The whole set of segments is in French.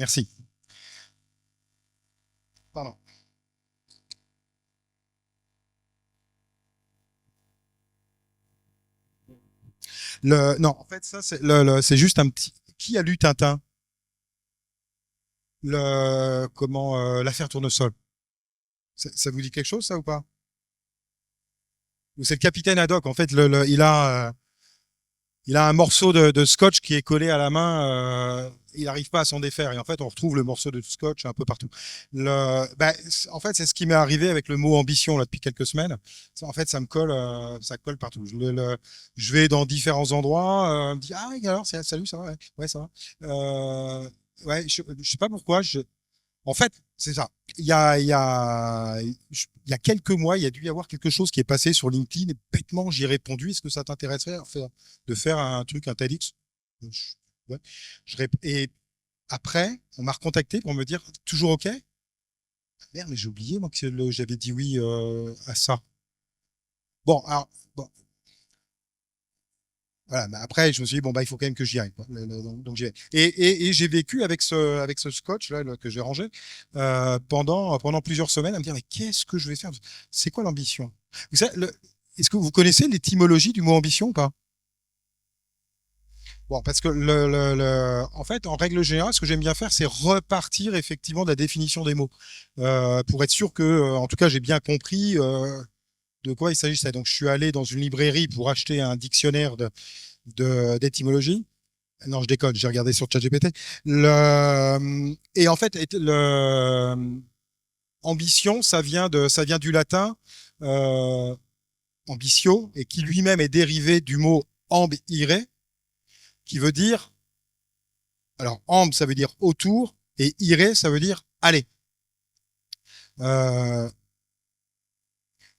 Merci. Pardon. Non, en fait, ça, c'est juste un petit. Qui a lu Tintin? L'affaire Tournesol. Ça vous dit quelque chose, ça ou pas? Ou c'est le capitaine Haddock. En fait, il a un morceau de scotch qui est collé à la main. Il n'arrive pas à s'en défaire. Et en fait, on retrouve le morceau de scotch un peu partout. En fait, c'est ce qui m'est arrivé avec le mot ambition là depuis quelques semaines. En fait, ça colle partout. Je vais dans différents endroits. On me dit ah oui, alors salut, ça va, ouais, ouais ça va. Ouais, je sais pas pourquoi. En fait, c'est ça. Il y a quelques mois, il y a dû y avoir quelque chose qui est passé sur LinkedIn et bêtement, j'y ai répondu. Est-ce que ça t'intéresserait de faire un truc, un TEDx? Je- ouais. Et après, on m'a recontacté pour me dire toujours OK? Merde, mais j'ai oublié moi que j'avais dit oui à ça. Bon, alors, bon, voilà, mais après, je me suis dit, bon, bah, il faut quand même que j'y aille, quoi. Donc, j'y vais. Et j'ai vécu avec ce scotch, là, que j'ai rangé, pendant plusieurs semaines à me dire, mais qu'est-ce que je vais faire? C'est quoi l'ambition? Vous savez, est-ce que vous connaissez l'étymologie du mot ambition ou pas? Bon, parce que en fait, en règle générale, ce que j'aime bien faire, c'est repartir effectivement de la définition des mots, pour être sûr que, en tout cas, j'ai bien compris, de quoi il s'agissait. Donc, je suis allé dans une librairie pour acheter un dictionnaire d'étymologie. Non, je déconne, j'ai regardé sur ChatGPT. Et en fait, ambition, ça vient du latin ambitio, et qui lui-même est dérivé du mot ambire, qui veut dire, alors amb, ça veut dire autour, et ire, ça veut dire aller. Euh,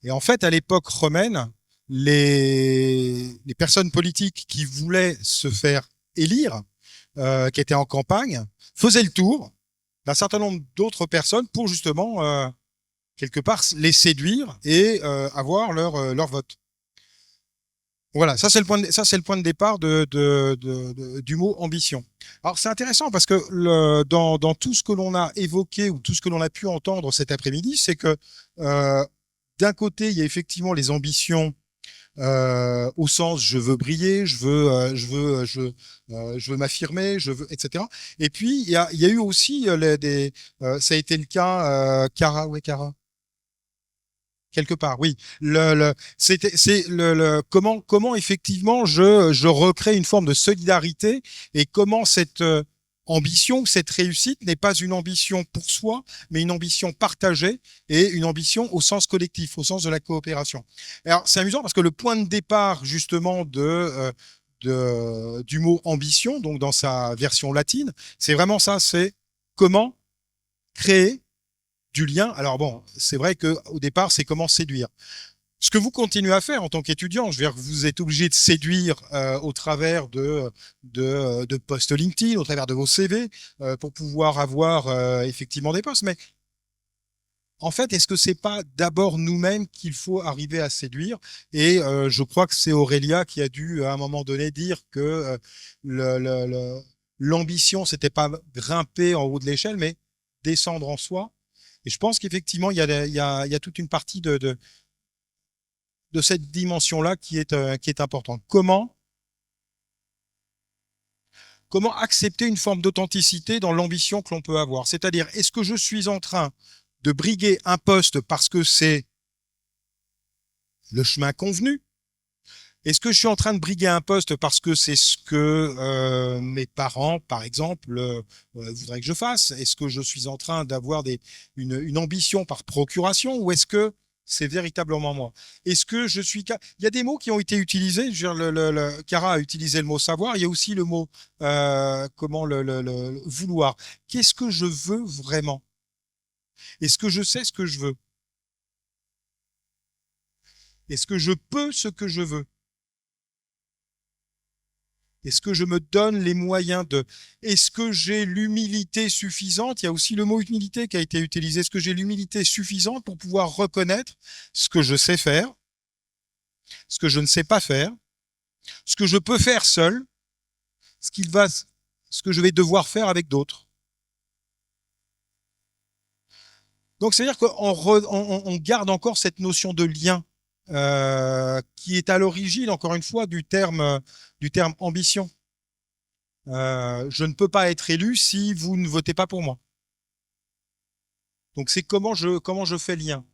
et en fait, à l'époque romaine, les personnes politiques qui voulaient se faire élire, qui étaient en campagne, faisaient le tour d'un certain nombre d'autres personnes pour justement, quelque part, les séduire et avoir leur vote. Voilà, ça c'est le point de départ du mot ambition. Alors c'est intéressant parce que dans tout ce que l'on a évoqué ou tout ce que l'on a pu entendre cet après-midi, c'est que d'un côté il y a effectivement les ambitions au sens je veux briller, je veux m'affirmer, je veux, etc. Et puis il y a eu aussi ça a été le cas, Cara, ouais, Cara, quelque part, oui. C'est comment effectivement je recrée une forme de solidarité et comment cette ambition, cette réussite n'est pas une ambition pour soi, mais une ambition partagée et une ambition au sens collectif, au sens de la coopération. Alors, c'est amusant parce que le point de départ, justement, du mot ambition, donc dans sa version latine, c'est vraiment ça, c'est comment créer du lien. Alors bon, c'est vrai que au départ, c'est comment séduire. Ce que vous continuez à faire en tant qu'étudiant, je veux dire que vous êtes obligé de séduire au travers de posts LinkedIn, au travers de vos CV, pour pouvoir avoir effectivement des postes. Mais en fait, est-ce que c'est pas d'abord nous-mêmes qu'il faut arriver à séduire? Et je crois que c'est Aurélia qui a dû à un moment donné dire que le, le- le- l'ambition, c'était pas grimper en haut de l'échelle, mais descendre en soi. Et je pense qu'effectivement, il y a toute une partie de cette dimension-là qui est importante. Comment accepter une forme d'authenticité dans l'ambition que l'on peut avoir? C'est-à-dire, est-ce que je suis en train de briguer un poste parce que c'est le chemin convenu? Est-ce que je suis en train de briguer un poste parce que c'est ce que mes parents, par exemple, voudraient que je fasse? Est-ce que je suis en train d'avoir une ambition par procuration ou est-ce que c'est véritablement moi? Est-ce que je suis... Il y a des mots qui ont été utilisés. Je veux dire, Cara a utilisé le mot savoir. Il y a aussi le mot le vouloir. Qu'est-ce que je veux vraiment? Est-ce que je sais ce que je veux? Est-ce que je peux ce que je veux? Est-ce que je me donne les moyens de... Est-ce que j'ai l'humilité suffisante? Il y a aussi le mot humilité qui a été utilisé. Est-ce que j'ai l'humilité suffisante pour pouvoir reconnaître ce que je sais faire, ce que je ne sais pas faire, ce que je peux faire seul, ce qu'il va, ce que je vais devoir faire avec d'autres? Donc, c'est-à-dire qu'on garde encore cette notion de lien qui est à l'origine, encore une fois, du terme ambition. Je ne peux pas être élu si vous ne votez pas pour moi. Donc, c'est comment je fais lien.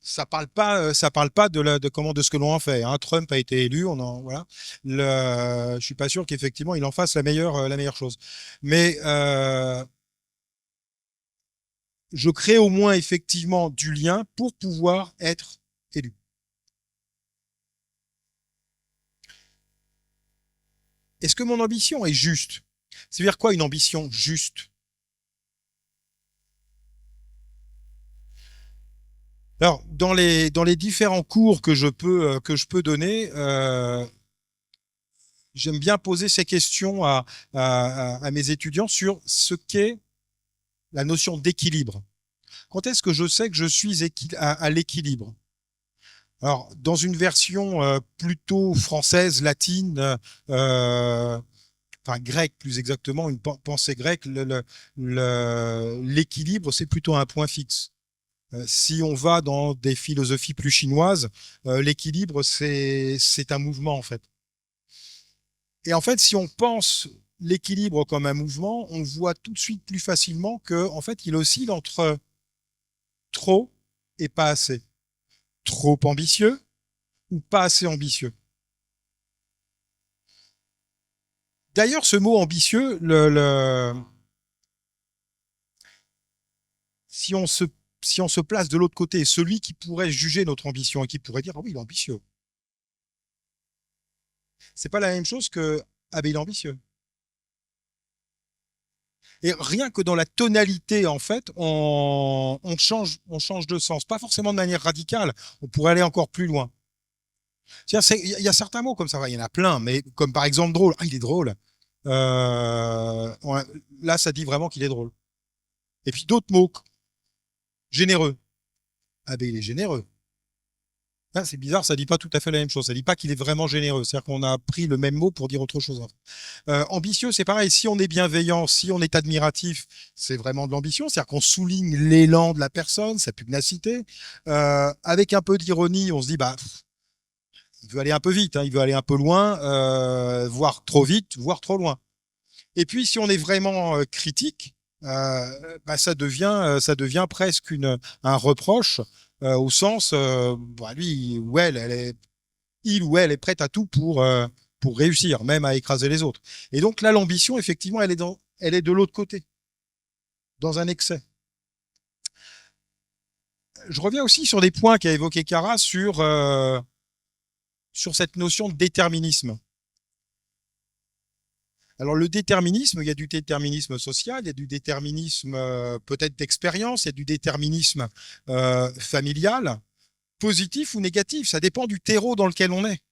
Ça parle pas de ce que l'on en fait. Hein. Trump a été élu, voilà. Je suis pas sûr qu'effectivement il en fasse la meilleure chose. Mais je crée au moins effectivement du lien pour pouvoir être élu. Est-ce que mon ambition est juste? C'est-à-dire quoi une ambition juste? Alors, dans les différents cours que je peux donner, j'aime bien poser ces questions à mes étudiants sur ce qu'est la notion d'équilibre. Quand est-ce que je sais que je suis à l'équilibre? Alors, dans une version plutôt française, latine, enfin grecque plus exactement, une pensée grecque, l'équilibre, c'est plutôt un point fixe. Si on va dans des philosophies plus chinoises, l'équilibre, c'est un mouvement en fait. Et en fait, si on pense l'équilibre comme un mouvement, on voit tout de suite plus facilement que en fait, il oscille entre trop et pas assez. Trop ambitieux ou pas assez ambitieux. D'ailleurs, ce mot ambitieux, si on se, si on se place de l'autre côté, celui qui pourrait juger notre ambition et qui pourrait dire, ah oui, il est ambitieux. C'est pas la même chose que, ah ben, il est ambitieux. Et rien que dans la tonalité, en fait, on change de sens. Pas forcément de manière radicale. On pourrait aller encore plus loin. Il y a certains mots comme ça, il y en a plein, mais comme par exemple drôle. Ah, il est drôle. Là, ça dit vraiment qu'il est drôle. Et puis d'autres mots, généreux. Ah ben, il est généreux. Ah, c'est bizarre, ça dit pas tout à fait la même chose. Ça dit pas qu'il est vraiment généreux. C'est-à-dire qu'on a pris le même mot pour dire autre chose. Ambitieux, c'est pareil. Si on est bienveillant, si on est admiratif, c'est vraiment de l'ambition. C'est-à-dire qu'on souligne l'élan de la personne, sa pugnacité. Avec un peu d'ironie, on se dit, bah, il veut aller un peu vite, hein, il veut aller un peu loin, voire trop vite, voire trop loin. Et puis, si on est vraiment critique, bah, ça devient presque un reproche au sens, bah, lui ou elle, il ou elle est prête à tout pour réussir, même à écraser les autres. Et donc là, l'ambition, effectivement, elle est de l'autre côté, dans un excès. Je reviens aussi sur des points qu'a évoqué Cara sur cette notion de déterminisme. Alors le déterminisme, il y a du déterminisme social, il y a du déterminisme peut-être d'expérience, il y a du déterminisme familial, positif ou négatif, ça dépend du terreau dans lequel on est.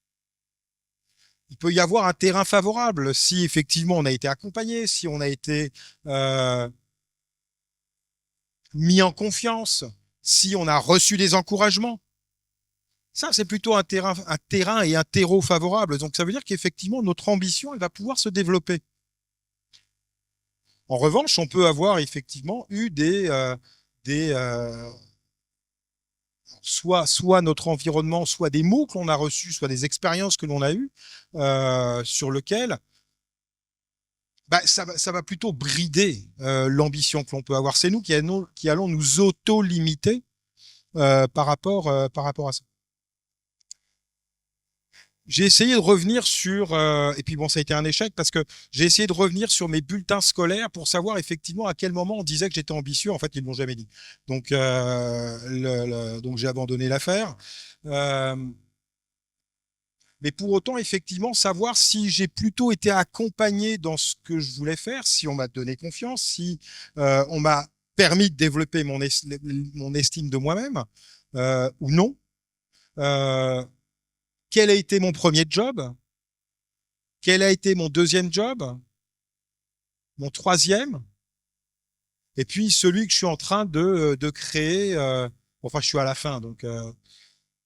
Il peut y avoir un terrain favorable si effectivement on a été accompagné, si on a été mis en confiance, si on a reçu des encouragements. Ça, c'est plutôt un terrain et un terreau favorable. Donc ça veut dire qu'effectivement notre ambition, elle va pouvoir se développer. En revanche, on peut avoir effectivement eu des soit notre environnement, soit des mots que l'on a reçus, soit des expériences que l'on a eues, sur lequel bah, ça va plutôt brider l'ambition que l'on peut avoir. C'est nous qui allons nous auto-limiter par rapport à ça. J'ai essayé de revenir sur, et puis bon, ça a été un échec parce que j'ai essayé de revenir sur mes bulletins scolaires pour savoir effectivement à quel moment on disait que j'étais ambitieux. En fait, ils ne l'ont jamais dit. Donc, donc j'ai abandonné l'affaire. Euh, mais pour autant, effectivement, savoir si j'ai plutôt été accompagné dans ce que je voulais faire, si on m'a donné confiance, si on m'a permis de développer mon estime de moi-même ou non. Euh, Quel a été mon premier job? Quel a été mon deuxième job? Mon troisième? Et puis celui que je suis en train de créer. Enfin, je suis à la fin, donc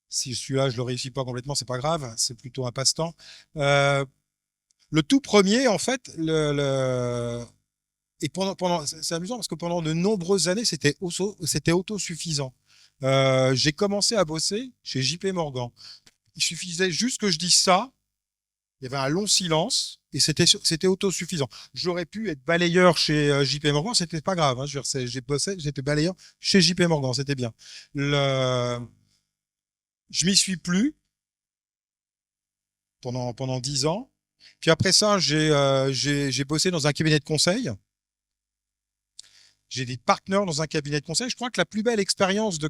si je suis là, je le réussis pas complètement, c'est pas grave. C'est plutôt un passe-temps. Le tout premier, en fait, et c'est amusant parce que pendant de nombreuses années, c'était autosuffisant. J'ai commencé à bosser chez JP Morgan. Il suffisait juste que je dise ça. Il y avait un long silence et c'était autosuffisant. J'aurais pu être balayeur chez JP Morgan, c'était pas grave. Hein. J'ai bossé, j'étais balayeur chez JP Morgan, c'était bien. Je m'y suis plus pendant 10 ans. Puis après ça, j'ai bossé dans un cabinet de conseil. J'ai des partenaires dans un cabinet de conseil. Je crois que la plus belle expérience de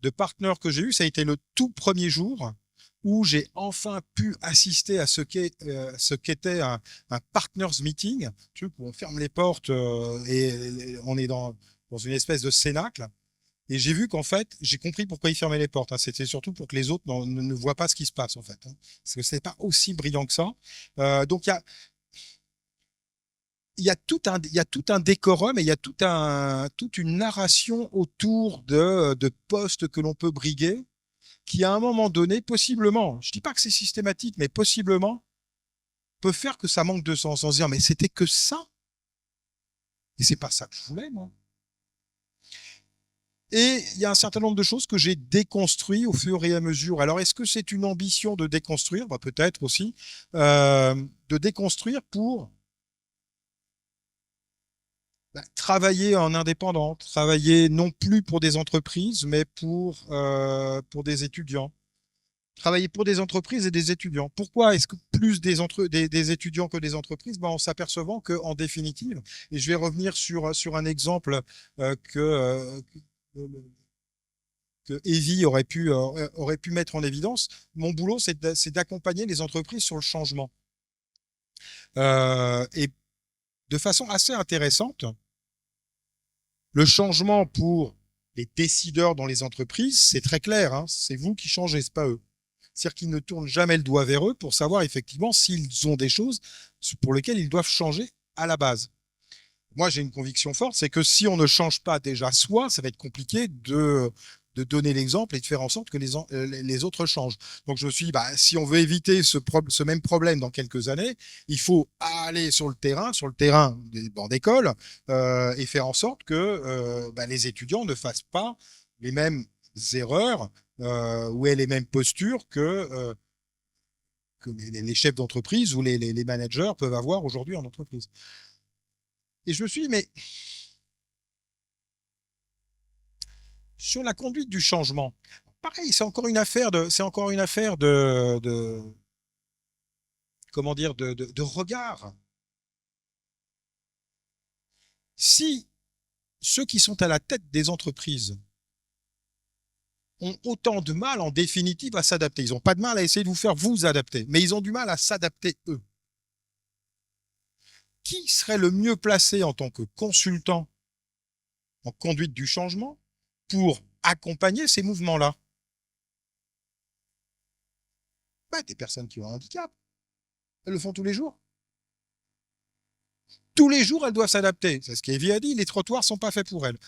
partenaire que j'ai eu, ça a été le tout premier jour où j'ai enfin pu assister à ce qu'était un partners meeting, tu vois, où on ferme les portes et on est dans une espèce de cénacle. Et j'ai vu qu'en fait, j'ai compris pourquoi ils fermaient les portes. Hein. C'était surtout pour que les autres ne voient pas ce qui se passe en fait. Hein. Parce que c'est pas aussi brillant que ça. Donc il y a tout un décorum et il y a toute une narration autour de postes que l'on peut briguer, qui à un moment donné, possiblement, je dis pas que c'est systématique, mais possiblement, peut faire que ça manque de sens, en se dire, mais c'était que ça. Et c'est pas ça que je voulais, moi. Et il y a un certain nombre de choses que j'ai déconstruit au fur et à mesure. Alors, est-ce que c'est une ambition de déconstruire? Bah, peut-être aussi. De déconstruire pour travailler en indépendant, travailler non plus pour des entreprises, mais pour des étudiants. Travailler pour des entreprises et des étudiants. Pourquoi est-ce que plus des étudiants que des entreprises? Ben, en s'apercevant que, en définitive, et je vais revenir sur un exemple que Evie aurait pu mettre en évidence. Mon boulot, c'est d'accompagner les entreprises sur le changement. Et de façon assez intéressante, le changement pour les décideurs dans les entreprises, c'est très clair. Hein, c'est vous qui changez, c'est pas eux. C'est-à-dire qu'ils ne tournent jamais le doigt vers eux pour savoir effectivement s'ils ont des choses pour lesquelles ils doivent changer à la base. Moi, j'ai une conviction forte, c'est que si on ne change pas déjà soi, ça va être compliqué de donner l'exemple et de faire en sorte que les autres changent. Donc je me suis dit, bah, si on veut éviter ce même problème dans quelques années, il faut aller sur le terrain des bancs d'école, et faire en sorte que les étudiants ne fassent pas les mêmes erreurs ou aient les mêmes postures que les chefs d'entreprise ou les managers peuvent avoir aujourd'hui en entreprise. Et je me suis dit, mais sur la conduite du changement, pareil, c'est encore une affaire comment dire, de regard. Si ceux qui sont à la tête des entreprises ont autant de mal, en définitive, à s'adapter, ils n'ont pas de mal à essayer de vous faire vous adapter, mais ils ont du mal à s'adapter eux. Qui serait le mieux placé en tant que consultant en conduite du changement pour accompagner ces mouvements-là? Des personnes qui ont un handicap. Elles le font tous les jours. Tous les jours, elles doivent s'adapter. C'est ce qu'Evie a dit, les trottoirs sont pas faits pour elles.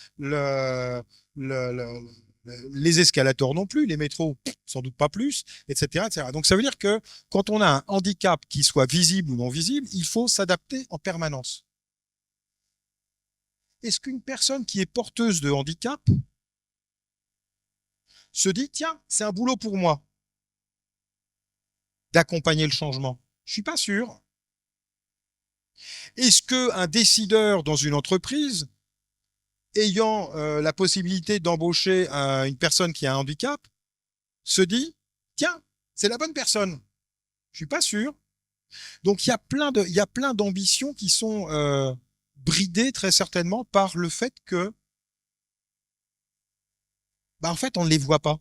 Les escalators non plus, les métros, sans doute pas plus, etc., etc. Donc ça veut dire que quand on a un handicap qui soit visible ou non visible, il faut s'adapter en permanence. Est-ce qu'une personne qui est porteuse de handicap se dit, tiens, c'est un boulot pour moi d'accompagner le changement? Je suis pas sûr. Est-ce qu'un décideur dans une entreprise, ayant la possibilité d'embaucher une personne qui a un handicap, se dit, tiens, c'est la bonne personne? Je suis pas sûr. Donc il y a plein d'ambitions qui sont bridées très certainement par le fait que, en fait, on ne les voit pas.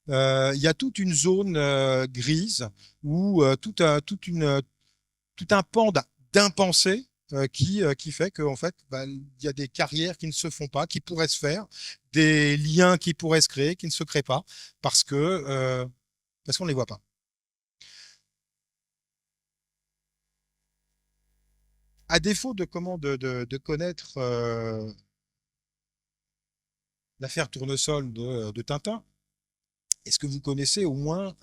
Il y a toute une zone grise où tout un pan d'impensé qui fait qu'en fait, il y a des carrières qui ne se font pas, qui pourraient se faire, des liens qui pourraient se créer, qui ne se créent pas, parce qu'on ne les voit pas. À défaut de connaître l'affaire Tournesol de Tintin, est-ce que vous connaissez au moins,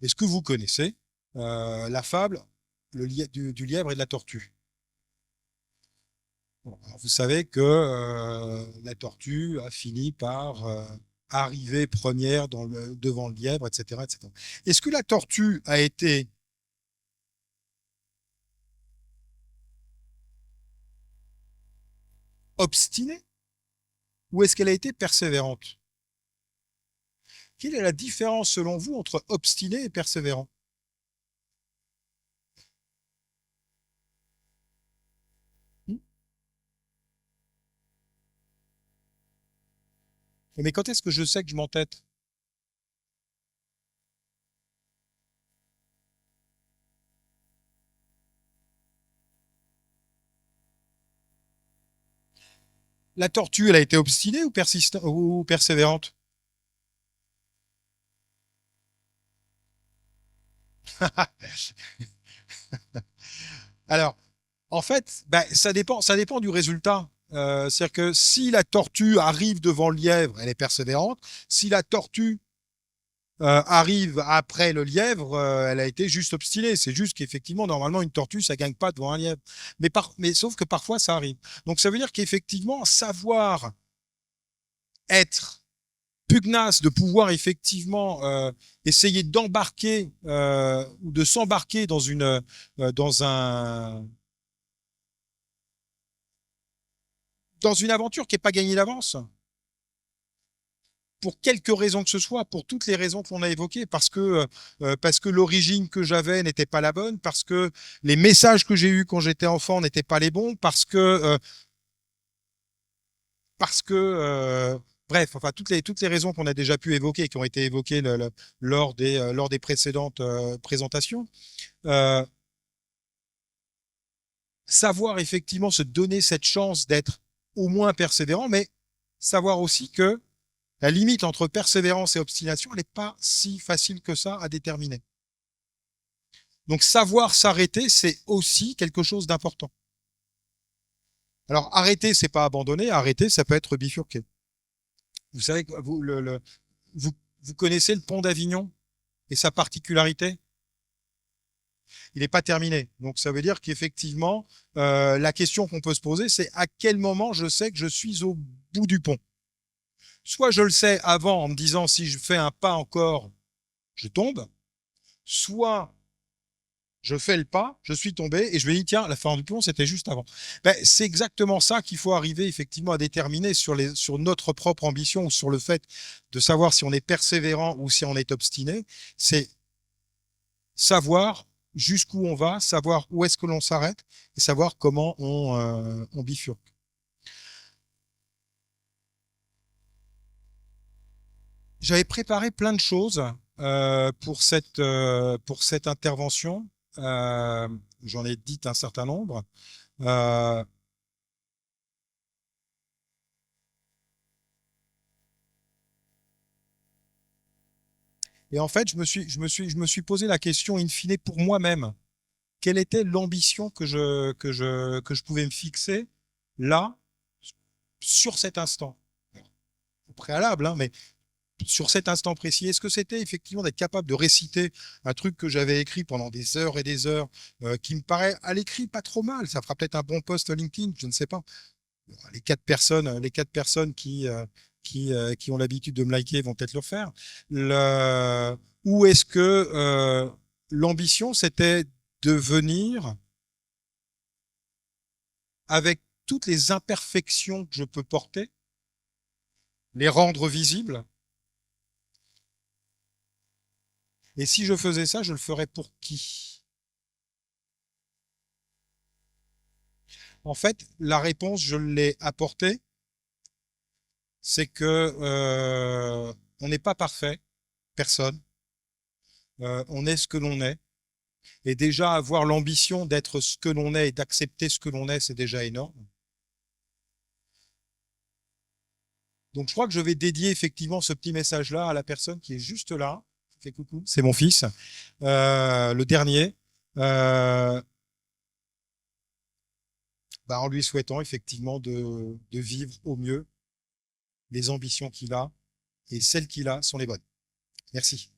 est-ce que vous connaissez la fable du lièvre et de la tortue. Bon, alors vous savez que la tortue a fini par arriver première devant le lièvre, etc., etc. Est-ce que la tortue a été obstinée ou est-ce qu'elle a été persévérante? Quelle est la différence selon vous entre obstiné et persévérant? Hmm. Mais quand est-ce que je sais que je m'entête? La tortue, elle a été obstinée ou persistante ou persévérante? Alors, en fait, ben, ça dépend du résultat. C'est-à-dire que si la tortue arrive devant le lièvre, elle est persévérante. Si la tortue arrive après le lièvre, elle a été juste obstinée. C'est juste qu'effectivement, normalement, une tortue, ça gagne pas devant un lièvre. Mais sauf que parfois, ça arrive. Donc, ça veut dire qu'effectivement, savoir être pugnace, de pouvoir effectivement essayer d'embarquer ou de s'embarquer dans une aventure qui n'est pas gagnée d'avance, pour quelque raison que ce soit, pour toutes les raisons qu'on a évoquées, parce que l'origine que j'avais n'était pas la bonne, parce que les messages que j'ai eus quand j'étais enfant n'étaient pas les bons, parce que bref, enfin toutes les raisons qu'on a déjà pu évoquer, qui ont été évoquées lors des précédentes présentations. Euh, Savoir effectivement se donner cette chance d'être au moins persévérant, mais savoir aussi que la limite entre persévérance et obstination, elle n'est pas si facile que ça à déterminer. Donc savoir s'arrêter, c'est aussi quelque chose d'important. Alors arrêter, c'est pas abandonner, arrêter, ça peut être bifurquer. Vous savez, vous, vous connaissez le pont d'Avignon et sa particularité? Il n'est pas terminé. Donc ça veut dire qu'effectivement, la question qu'on peut se poser, c'est à quel moment je sais que je suis au bout du pont. Soit je le sais avant en me disant si je fais un pas encore, je tombe, soit je fais le pas, je suis tombé et je me dis tiens, la fin du pont, c'était juste avant. Ben, c'est exactement ça qu'il faut arriver effectivement à déterminer sur notre propre ambition ou sur le fait de savoir si on est persévérant ou si on est obstiné. C'est savoir jusqu'où on va, savoir où est-ce que l'on s'arrête et savoir comment on bifurque. J'avais préparé plein de choses pour cette intervention. Euh, J'en ai dit un certain nombre. Euh, et en fait, je me suis posé la question in fine pour moi-même. Quelle était l'ambition que je pouvais me fixer là, sur cet instant? Au préalable, hein, mais sur cet instant précis, est-ce que c'était effectivement d'être capable de réciter un truc que j'avais écrit pendant des heures et des heures, qui me paraît à l'écrit pas trop mal, ça fera peut-être un bon post LinkedIn, je ne sais pas. Les quatre personnes qui ont l'habitude de me liker vont peut-être le faire. Ou est-ce que l'ambition, c'était de venir avec toutes les imperfections que je peux porter, les rendre visibles. Et si je faisais ça, je le ferais pour qui? En fait, la réponse, je l'ai apportée, c'est que on n'est pas parfait, personne. On est ce que l'on est. Et déjà avoir l'ambition d'être ce que l'on est et d'accepter ce que l'on est, c'est déjà énorme. Donc je crois que je vais dédier effectivement ce petit message-là à la personne qui est juste là. Fait coucou, c'est mon fils, le dernier. Euh, en lui souhaitant effectivement de vivre au mieux les ambitions qu'il a et celles qu'il a sont les bonnes. Merci.